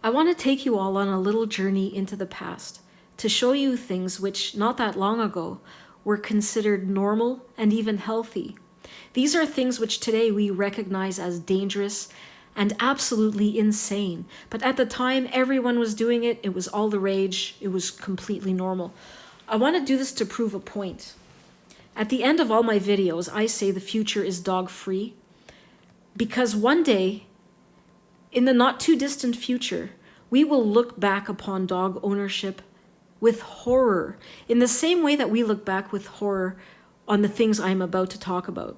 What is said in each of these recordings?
I want to take you all on a little journey into the past to show you things which, not that long ago, were considered normal and even healthy. These are things which today we recognize as dangerous and absolutely insane. But at the time, everyone was doing it. It was all the rage. It was completely normal. I want to do this to prove a point. At the end of all my videos, I say the future is dog-free because one day, in the not too distant future, we will look back upon dog ownership with horror, in the same way that we look back with horror on the things I'm about to talk about.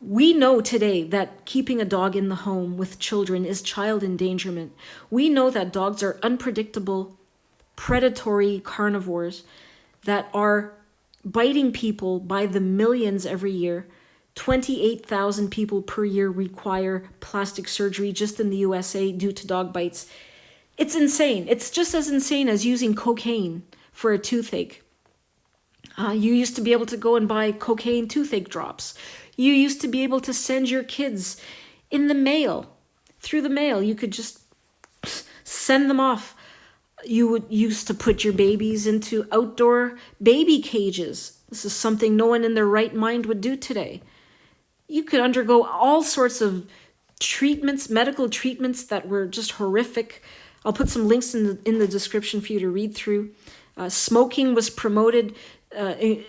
We know today that keeping a dog in the home with children is child endangerment. We know that dogs are unpredictable, predatory carnivores that are biting people by the millions every year. 28,000 people per year require plastic surgery just in the USA due to dog bites. It's insane. It's just as insane as using cocaine for a toothache. You used to be able to go and buy cocaine toothache drops. You used to be able to send your kids in the mail, through the mail. You could just send them off. You used to put your babies into outdoor baby cages. This is something no one in their right mind would do today. You could undergo all sorts of treatments, medical treatments that were just horrific. I'll put some links in the description for you to read through. Smoking was promoted.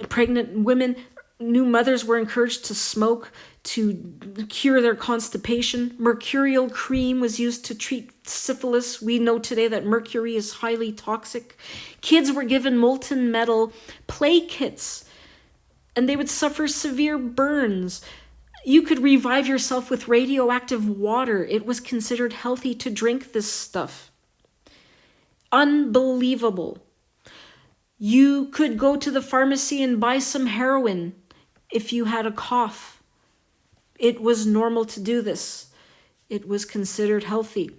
Pregnant women, new mothers were encouraged to smoke to cure their constipation. Mercurial cream was used to treat syphilis. We know today that mercury is highly toxic. Kids were given molten metal play kits, and they would suffer severe burns. You could revive yourself with radioactive water. It was considered healthy to drink this stuff. Unbelievable. You could go to the pharmacy and buy some heroin if you had a cough. It was normal to do this. It was considered healthy.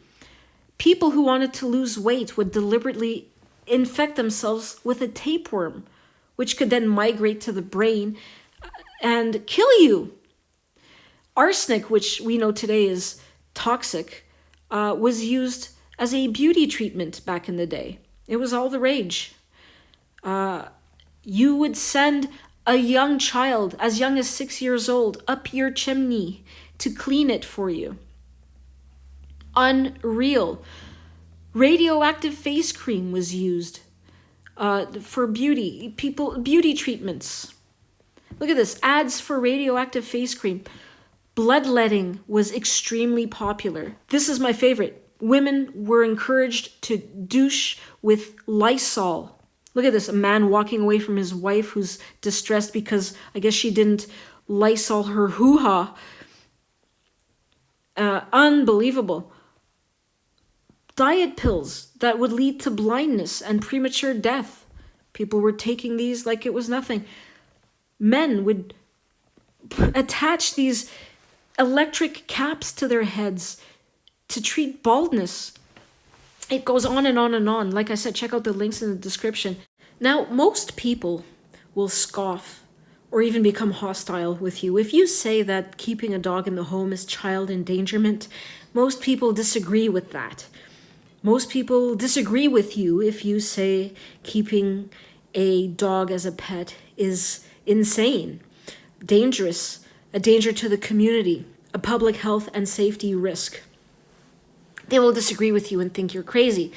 People who wanted to lose weight would deliberately infect themselves with a tapeworm, which could then migrate to the brain and kill you. Arsenic, which we know today is toxic, was used as a beauty treatment back in the day. It was all the rage. You would send a young child, as young as 6 years old, up your chimney to clean it for you. Unreal. Radioactive face cream was used for beauty treatments. Look at this, ads for radioactive face cream. Bloodletting was extremely popular. This is my favorite. Women were encouraged to douche with Lysol. Look at this, a man walking away from his wife who's distressed because I guess she didn't Lysol her hoo-ha. Unbelievable. Diet pills that would lead to blindness and premature death. People were taking these like it was nothing. Men would attach these electric caps to their heads to treat baldness. It goes on and on and on. Like I said, check out the links in the description. Now, most people will scoff or even become hostile with you. If you say that keeping a dog in the home is child endangerment, most people disagree with that. Most people disagree with you if you say keeping a dog as a pet is insane, dangerous, a danger to the community, a public health and safety risk. They will disagree with you and think you're crazy.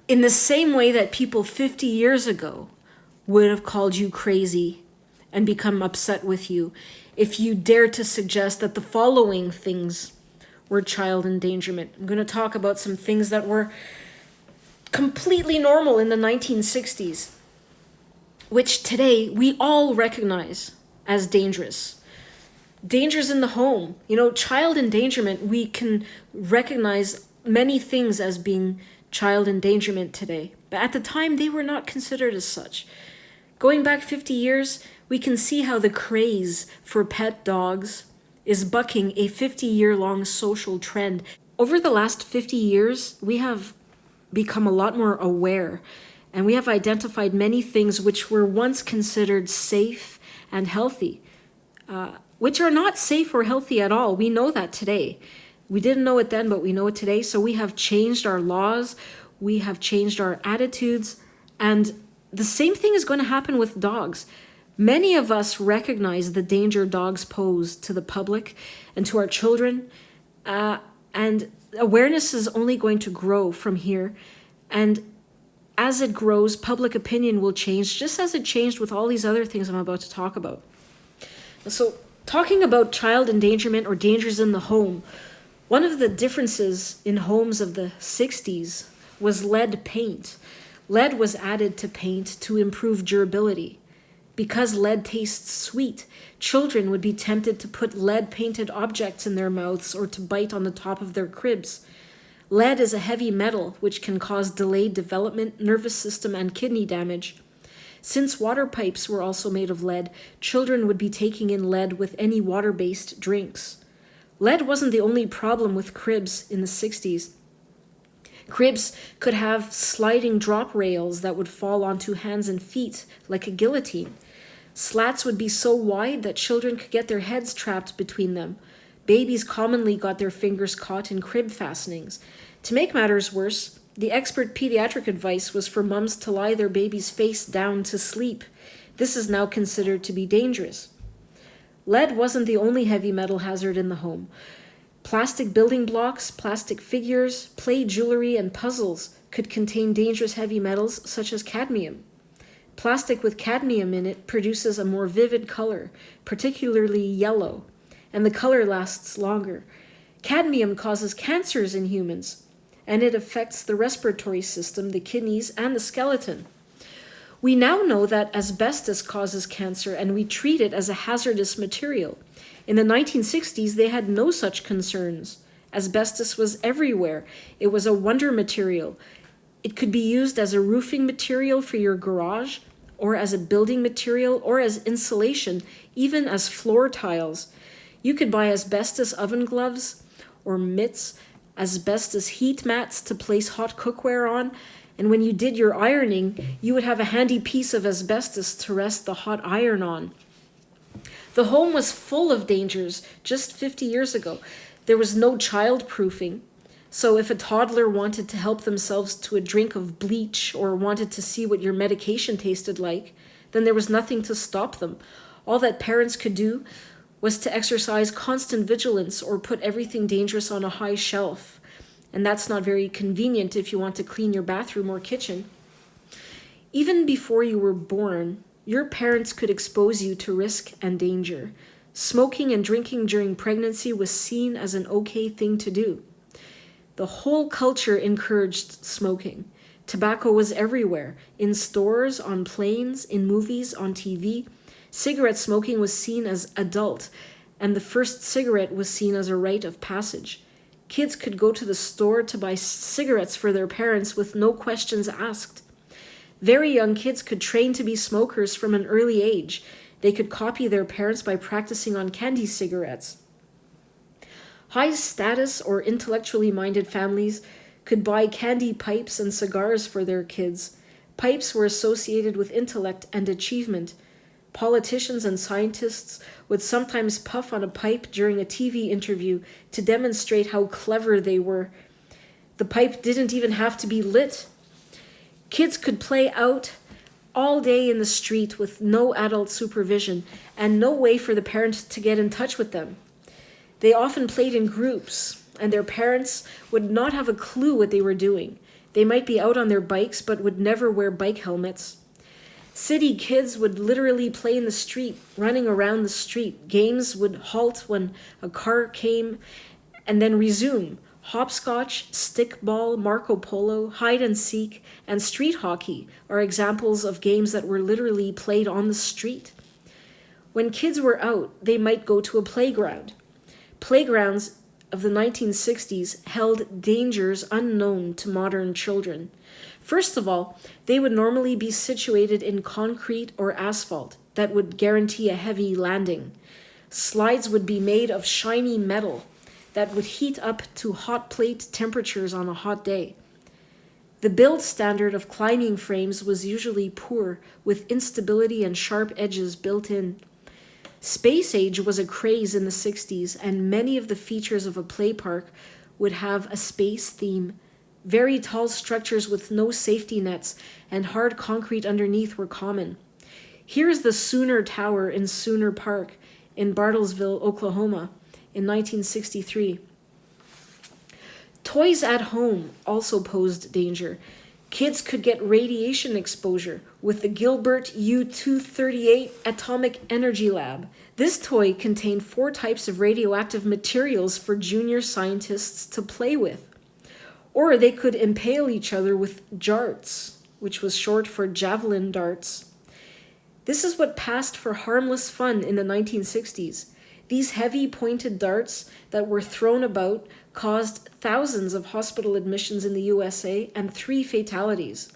In the same way that people 50 years ago would have called you crazy and become upset with you if you dare to suggest that the following things were child endangerment. I'm going to talk about some things that were completely normal in the 1960s, which today we all recognize as dangerous. Dangers in the home. You know, child endangerment, we can recognize many things as being child endangerment today. But at the time, they were not considered as such. Going back 50 years, we can see how the craze for pet dogs is bucking a 50-year-long social trend. Over the last 50 years, we have become a lot more aware, and we have identified many things which were once considered safe and healthy, which are not safe or healthy at all. We know that today. We didn't know it then, but we know it today. So we have changed our laws, we have changed our attitudes, and the same thing is going to happen with dogs. Many of us recognize the danger dogs pose to the public and to our children, and awareness is only going to grow from here. And as it grows, public opinion will change, just as it changed with all these other things I'm about to talk about. So, talking about child endangerment or dangers in the home, one of the differences in homes of the 60s was lead paint. Lead was added to paint to improve durability. Because lead tastes sweet, children would be tempted to put lead-painted objects in their mouths or to bite on the top of their cribs. Lead is a heavy metal which can cause delayed development, nervous system, and kidney damage. Since water pipes were also made of lead, children would be taking in lead with any water-based drinks. Lead wasn't the only problem with cribs in the 60s. Cribs could have sliding drop rails that would fall onto hands and feet like a guillotine. Slats would be so wide that children could get their heads trapped between them. Babies commonly got their fingers caught in crib fastenings. To make matters worse, the expert pediatric advice was for mums to lie their babies face down to sleep. This is now considered to be dangerous. Lead wasn't the only heavy metal hazard in the home. Plastic building blocks, plastic figures, play jewelry, and puzzles could contain dangerous heavy metals such as cadmium. Plastic with cadmium in it produces a more vivid color, particularly yellow, and the color lasts longer. Cadmium causes cancers in humans, and it affects the respiratory system, the kidneys, and the skeleton. We now know that asbestos causes cancer, and we treat it as a hazardous material. In the 1960s, they had no such concerns. Asbestos was everywhere. It was a wonder material. It could be used as a roofing material for your garage, or as a building material, or as insulation, even as floor tiles. You could buy asbestos oven gloves or mitts, asbestos heat mats to place hot cookware on, and when you did your ironing, you would have a handy piece of asbestos to rest the hot iron on. The home was full of dangers just 50 years ago. There was no child-proofing. So if a toddler wanted to help themselves to a drink of bleach or wanted to see what your medication tasted like, then there was nothing to stop them. All that parents could do was to exercise constant vigilance or put everything dangerous on a high shelf. And that's not very convenient if you want to clean your bathroom or kitchen. Even before you were born, your parents could expose you to risk and danger. Smoking and drinking during pregnancy was seen as an okay thing to do. The whole culture encouraged smoking. Tobacco was everywhere, in stores, on planes, in movies, on TV. Cigarette smoking was seen as adult, and the first cigarette was seen as a rite of passage. Kids could go to the store to buy cigarettes for their parents with no questions asked. Very young kids could train to be smokers from an early age. They could copy their parents by practicing on candy cigarettes. High status or intellectually minded families could buy candy pipes and cigars for their kids. Pipes were associated with intellect and achievement. Politicians and scientists would sometimes puff on a pipe during a TV interview to demonstrate how clever they were. The pipe didn't even have to be lit. Kids could play out all day in the street with no adult supervision and no way for the parent to get in touch with them. They often played in groups, and their parents would not have a clue what they were doing. They might be out on their bikes, but would never wear bike helmets. City kids would literally play in the street, running around the street. Games would halt when a car came and then resume. Hopscotch, stickball, Marco Polo, hide and seek, and street hockey are examples of games that were literally played on the street. When kids were out, they might go to a playground. Playgrounds of the 1960s held dangers unknown to modern children. First of all, they would normally be situated in concrete or asphalt that would guarantee a heavy landing. Slides would be made of shiny metal that would heat up to hot plate temperatures on a hot day. The build standard of climbing frames was usually poor, with instability and sharp edges built in. Space age was a craze in the 60s, and many of the features of a play park would have a space theme. Very tall structures with no safety nets and hard concrete underneath were common. Here is the Sooner Tower in Sooner Park in Bartlesville, Oklahoma, in 1963. Toys at home also posed danger. Kids could get radiation exposure with the Gilbert U-238 Atomic Energy Lab. This toy contained 4 types of radioactive materials for junior scientists to play with. Or they could impale each other with jarts, which was short for javelin darts. This is what passed for harmless fun in the 1960s. These heavy pointed darts that were thrown about caused thousands of hospital admissions in the USA and 3 fatalities.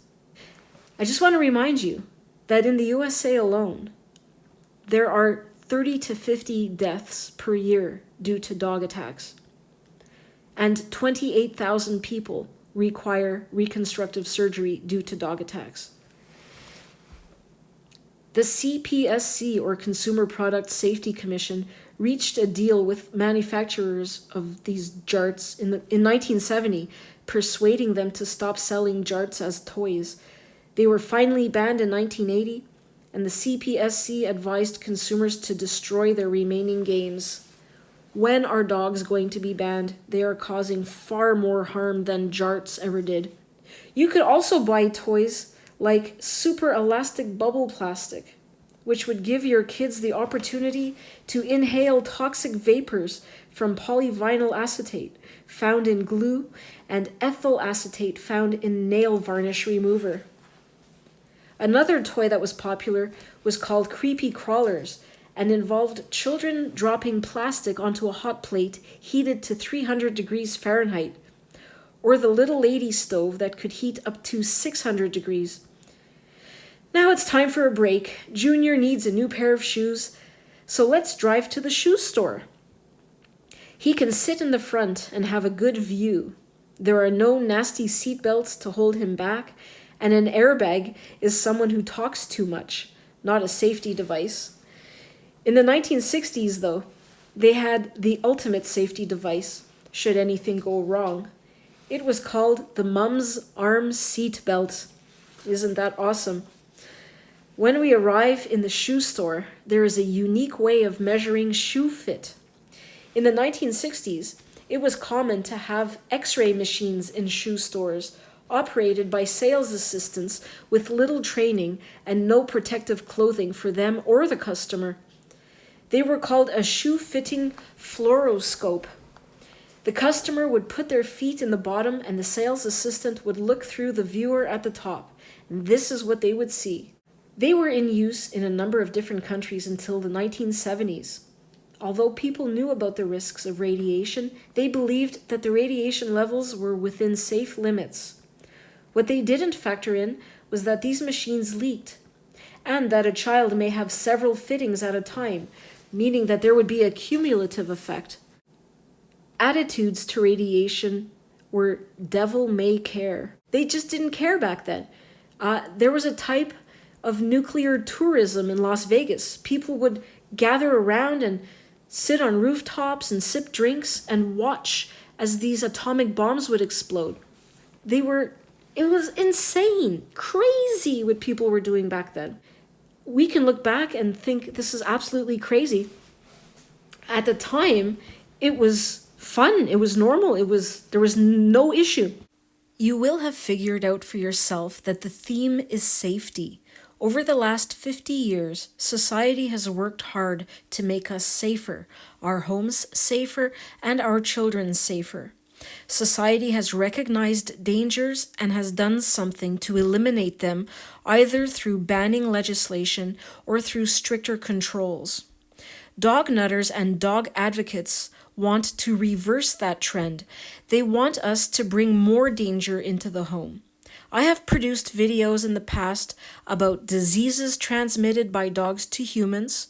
I just want to remind you that in the USA alone, there are 30 to 50 deaths per year due to dog attacks. And 28,000 people require reconstructive surgery due to dog attacks. The CPSC, or Consumer Product Safety Commission, reached a deal with manufacturers of these jarts in 1970, persuading them to stop selling jarts as toys. They were finally banned in 1980, and the CPSC advised consumers to destroy their remaining games. When are dogs going to be banned? They are causing far more harm than jarts ever did. You could also buy toys like super elastic bubble plastic, which would give your kids the opportunity to inhale toxic vapors from polyvinyl acetate found in glue and ethyl acetate found in nail varnish remover. Another toy that was popular was called Creepy Crawlers and involved children dropping plastic onto a hot plate heated to 300 degrees Fahrenheit, or the little lady stove that could heat up to 600 degrees. Now it's time for a break. Junior needs a new pair of shoes, so let's drive to the shoe store. He can sit in the front and have a good view. There are no nasty seat belts to hold him back, and an airbag is someone who talks too much, not a safety device. In the 1960s, though, they had the ultimate safety device, should anything go wrong. It was called the Mum's Arm Seat Belt. Isn't that awesome? When we arrive in the shoe store, there is a unique way of measuring shoe fit. In the 1960s, it was common to have X-ray machines in shoe stores, operated by sales assistants with little training and no protective clothing for them or the customer. They were called a shoe-fitting fluoroscope. The customer would put their feet in the bottom and the sales assistant would look through the viewer at the top. And this is what they would see. They were in use in a number of different countries until the 1970s. Although people knew about the risks of radiation, they believed that the radiation levels were within safe limits. What they didn't factor in was that these machines leaked, and that a child may have several fittings at a time, meaning that there would be a cumulative effect. Attitudes to radiation were devil may care. They just didn't care back then. There was a type of nuclear tourism in Las Vegas. People would gather around and sit on rooftops and sip drinks and watch as these atomic bombs would explode. It was insane, crazy what people were doing back then. We can look back and think this is absolutely crazy. At the time, it was fun, it was normal, there was no issue. You will have figured out for yourself that the theme is safety. Over the last 50 years, society has worked hard to make us safer, our homes safer, and our children safer. Society has recognized dangers and has done something to eliminate them, either through banning legislation or through stricter controls. Dog nutters and dog advocates want to reverse that trend. They want us to bring more danger into the home. I have produced videos in the past about diseases transmitted by dogs to humans,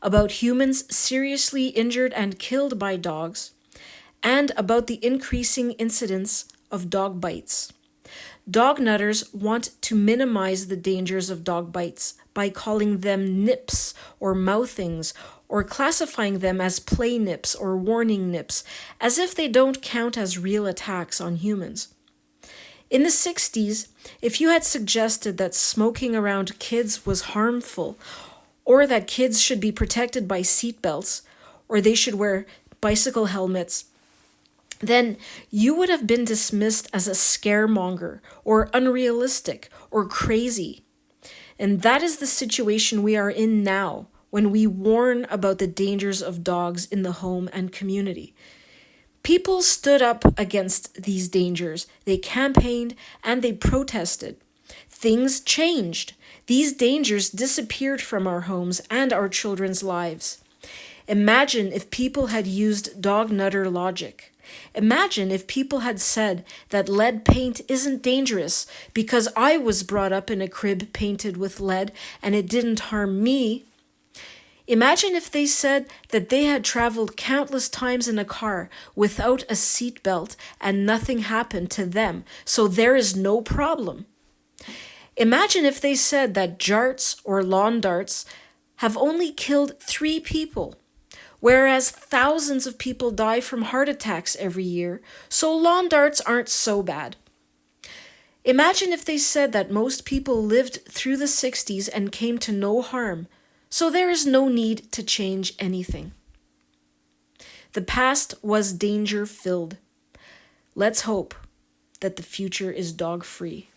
about humans seriously injured and killed by dogs, and about the increasing incidence of dog bites. Dog nutters want to minimize the dangers of dog bites by calling them nips or mouthings or classifying them as play nips or warning nips, as if they don't count as real attacks on humans. In the 60s, if you had suggested that smoking around kids was harmful, or that kids should be protected by seatbelts, or they should wear bicycle helmets, then you would have been dismissed as a scaremonger, or unrealistic, or crazy. And that is the situation we are in now when we warn about the dangers of dogs in the home and community. People stood up against these dangers. They campaigned and they protested. Things changed. These dangers disappeared from our homes and our children's lives. Imagine if people had used dog nutter logic. Imagine if people had said that lead paint isn't dangerous because I was brought up in a crib painted with lead and it didn't harm me. Imagine if they said that they had traveled countless times in a car without a seatbelt and nothing happened to them, so there is no problem. Imagine if they said that jarts or lawn darts have only killed 3 people, whereas thousands of people die from heart attacks every year, so lawn darts aren't so bad. Imagine if they said that most people lived through the 60s and came to no harm, so there is no need to change anything. The past was danger-filled. Let's hope that the future is dog-free.